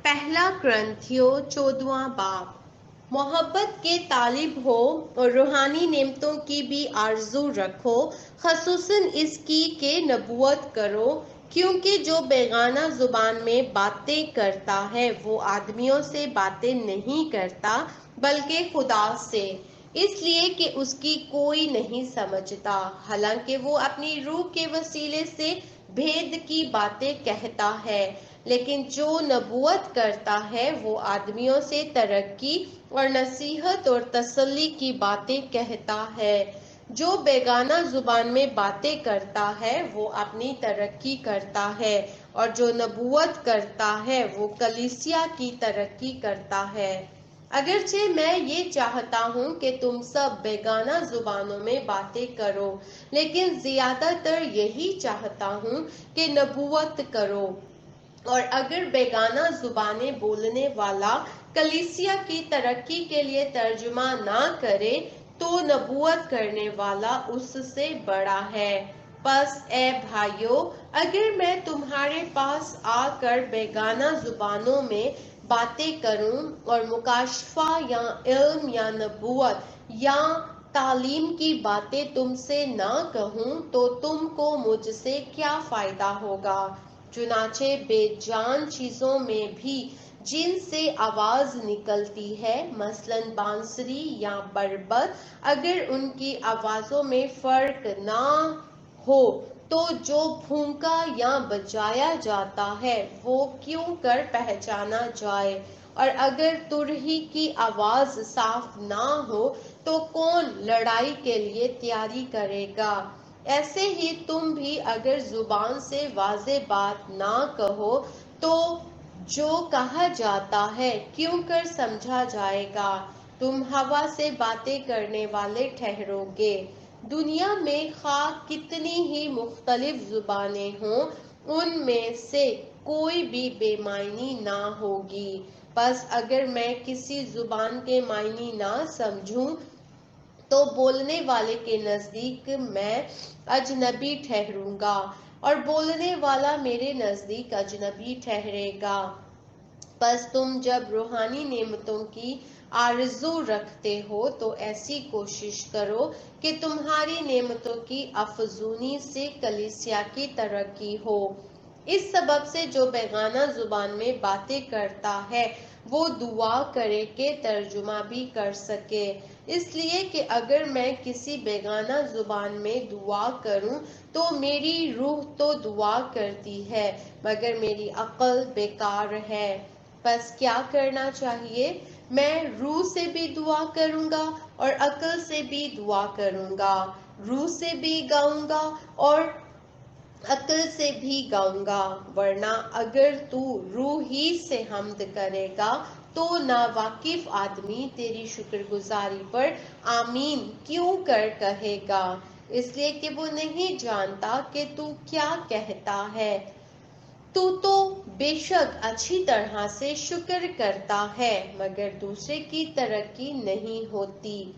پہلا کرنتھیوں 14واں باب۔ محبت کے طالب ہو اور روحانی نعمتوں کی بھی آرزو رکھو، خصوصاً اس کی کہ نبوت کرو، کیونکہ جو بیگانہ زبان میں باتیں کرتا ہے وہ آدمیوں سے باتیں نہیں کرتا بلکہ خدا سے، اس لیے کہ اس کی کوئی نہیں سمجھتا، حالانکہ وہ اپنی روح کے وسیلے سے بھید کی باتیں کہتا ہے۔ لیکن جو نبوت کرتا ہے وہ آدمیوں سے ترقی اور نصیحت اور تسلی کی باتیں کہتا ہے۔ جو بیگانہ زبان میں باتیں کرتا ہے وہ اپنی ترقی کرتا ہے، اور جو نبوت کرتا ہے وہ کلیسیا کی ترقی کرتا ہے۔ اگرچہ میں یہ چاہتا ہوں کہ تم سب بیگانہ زبانوں میں باتیں کرو، لیکن زیادہ تر یہی چاہتا ہوں کہ نبوت کرو، اور اگر بیگانہ زبانیں بولنے والا کلیسیا کی ترقی کے لیے ترجمہ نہ کرے تو نبوت کرنے والا اس سے بڑا ہے۔ پس اے بھائیو، اگر میں تمہارے پاس آ کر بیگانہ زبانوں میں باتیں کروں اور مکاشفہ یا علم یا نبوت یا تعلیم کی باتیں تم سے نہ کہوں تو تم کو مجھ سے کیا فائدہ ہوگا؟ چنانچہ بے جان چیزوں میں بھی جن سے آواز نکلتی ہے، مثلاً بانسری یا بربط، اگر ان کی آوازوں میں فرق نہ ہو تو جو پھونکا یا بجایا جاتا ہے وہ کیوں کر پہچانا جائے، اور اگر ترہی کی آواز صاف نہ ہو تو کون لڑائی کے لیے تیاری کرے گا؟ ایسے ہی تم بھی اگر زبان سے واضح بات نہ کہو تو جو کہا جاتا ہے کیوں کر سمجھا جائے گا؟ تم ہوا سے باتیں کرنے والے ٹھہرو گے۔ دنیا میں خواہ کتنی ہی مختلف زبانیں ہوں، ان میں سے کوئی بھی بے معنی نہ ہوگی۔ بس اگر میں کسی زبان کے معنی نہ سمجھوں تو بولنے والے کے نزدیک میں اجنبی ٹھہروں گا، اور بولنے والا میرے نزدیک اجنبی ٹھہرے گا۔ پس تم جب روحانی نعمتوں کی آرزو رکھتے ہو تو ایسی کوشش کرو کہ تمہاری نعمتوں کی افزونی سے کلیسیا کی ترقی ہو۔ اس سبب سے جو بیگانہ زبان میں باتیں کرتا ہے وہ دعا کرے کہ ترجمہ بھی کر سکے، اس لیے کہ اگر میں کسی بیگانہ زبان میں دعا کروں تو میری روح تو دعا کرتی ہے مگر میری عقل بیکار ہے۔ پس کیا کرنا چاہیے؟ میں روح سے بھی دعا کروں گا اور عقل سے بھی دعا کروں گا، روح سے بھی گاؤں گا اور عقل سے بھی گاؤں گا، ورنہ اگر تو روح ہی سے حمد کرے گا تو ناواقف آدمی تیری شکر گزاری پر آمین کیوں کر کہے گا؟ اس لیے کہ وہ نہیں جانتا کہ تو کیا کہتا ہے۔ تو بے شک اچھی طرح سے شکر کرتا ہے مگر دوسرے کی ترقی نہیں ہوتی۔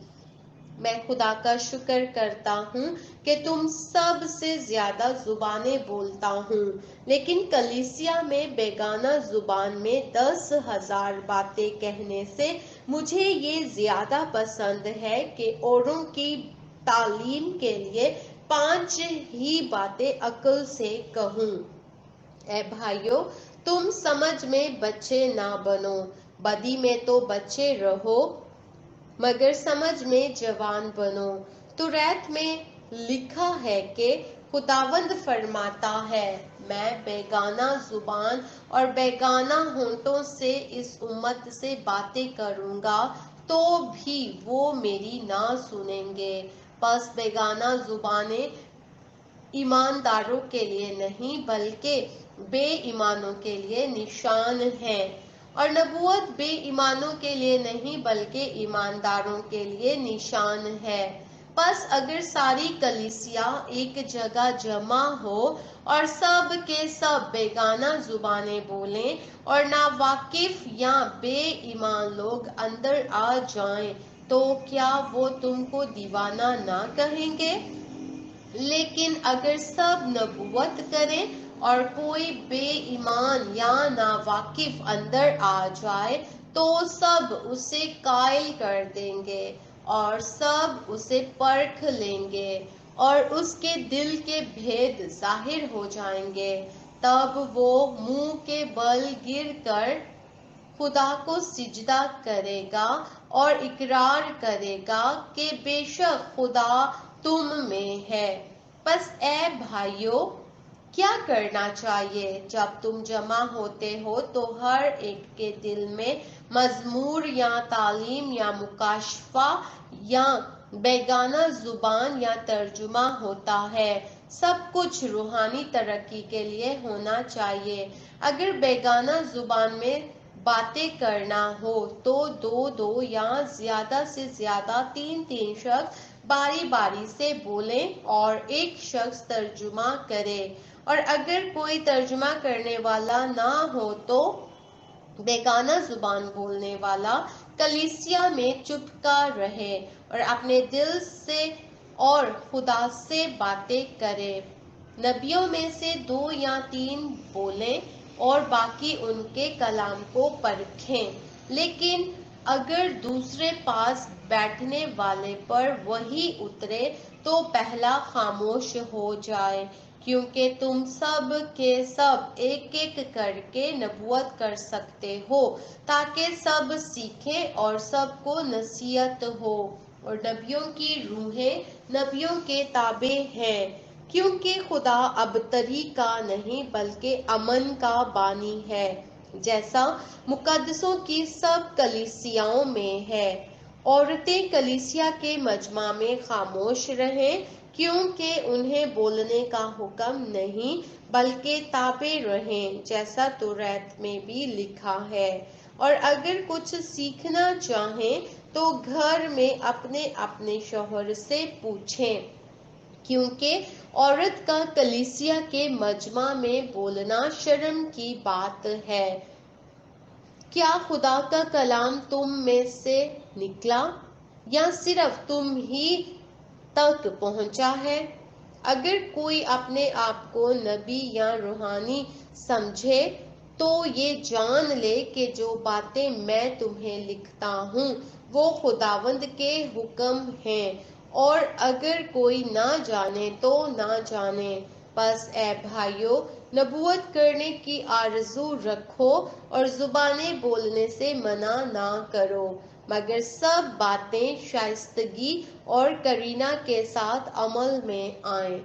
میں خدا کا شکر کرتا ہوں کہ تم سب سے زیادہ زبانیں بولتا ہوں، لیکن کلیسیا میں بیگانہ زبان میں 10,000 باتیں کہنے سے مجھے یہ زیادہ پسند ہے کہ اوروں کی تعلیم کے لیے 5 ہی باتیں عقل سے کہوں۔ اے بھائیو، تم سمجھ میں بچے نہ بنو، بدی میں تو بچے رہو مگر سمجھ میں جوان بنو۔ توریت میں لکھا ہے کہ خداوند فرماتا ہے، میں بیگانہ زبان اور بیگانہ ہونٹوں سے اس امت سے باتیں کروں گا تو بھی وہ میری نہ سنیں گے۔ پس بیگانہ زبانیں ایمانداروں کے لیے نہیں بلکہ بے ایمانوں کے لیے نشان ہیں، اور نبوت بے ایمانوں کے لیے نہیں بلکہ ایمانداروں کے لیے نشان ہے۔ پس اگر ساری کلیسیا ایک جگہ جمع ہو اور سب کے سب بیگانہ زبانیں بولیں اور ناواقف یا بے ایمان لوگ اندر آ جائیں تو کیا وہ تم کو دیوانہ نہ کہیں گے؟ لیکن اگر سب نبوت کریں اور کوئی بے ایمان یا ناواقف اندر آ جائے تو سب اسے قائل کر دیں گے اور سب اسے پرکھ لیں گے اور اس کے دل کے بھید ظاہر ہو جائیں گے۔ تب وہ منہ کے بل گر کر خدا کو سجدہ کرے گا اور اقرار کرے گا کہ بے شک خدا تم میں ہے۔ پس اے بھائیو، کیا کرنا چاہیے؟ جب تم جمع ہوتے ہو تو ہر ایک کے دل میں مزمور یا تعلیم یا مکاشفہ یا بیگانہ زبان یا ترجمہ ہوتا ہے۔ سب کچھ روحانی ترقی کے لیے ہونا چاہیے۔ اگر بیگانہ زبان میں باتیں کرنا ہو تو دو دو یا زیادہ سے زیادہ تین تین شخص باری باری سے بولیں اور ایک شخص ترجمہ کرے، اور اگر کوئی ترجمہ کرنے والا نہ ہو تو بیگانہ زبان بولنے والا کلیسیا میں چپکا رہے اور اپنے دل سے اور خدا سے باتیں کرے۔ نبیوں میں سے دو یا تین بولیں اور باقی ان کے کلام کو پرکھیں، لیکن اگر دوسرے پاس بیٹھنے والے پر وحی اترے تو پہلا خاموش ہو جائے، کیونکہ تم سب کے سب ایک ایک کر کے نبوت کر سکتے ہو تاکہ سب سیکھیں اور سب کو نصیحت ہو، اور نبیوں کی روحیں نبیوں کے تابع ہیں، کیونکہ خدا ابتری کا نہیں بلکہ امن کا بانی ہے، جیسا مقدسوں کی سب کلیسیاؤں میں ہے۔ عورتیں کلیسیا کے مجمع میں خاموش رہیں، کیونکہ انہیں بولنے کا حکم نہیں بلکہ تابع رہیں، جیسا توریت میں بھی لکھا ہے۔ اور اگر کچھ سیکھنا چاہیں تو گھر میں اپنے اپنے شوہر سے پوچھیں، کیونکہ عورت کا کلیسیا کے مجمع میں بولنا شرم کی بات ہے۔ کیا خدا کا کلام تم میں سے نکلا یا صرف تم ہی تک پہنچا ہے؟ اگر کوئی اپنے آپ کو نبی یا روحانی سمجھے تو یہ جان لے کہ جو باتیں میں تمہیں لکھتا ہوں وہ خداوند کے حکم ہیں، اور اگر کوئی نہ جانے تو نہ جانے۔ پس اے بھائیو، نبوت کرنے کی آرزو رکھو اور زبانیں بولنے سے منع نہ کرو، مگر سب باتیں شائستگی اور قرینہ کے ساتھ عمل میں آئیں۔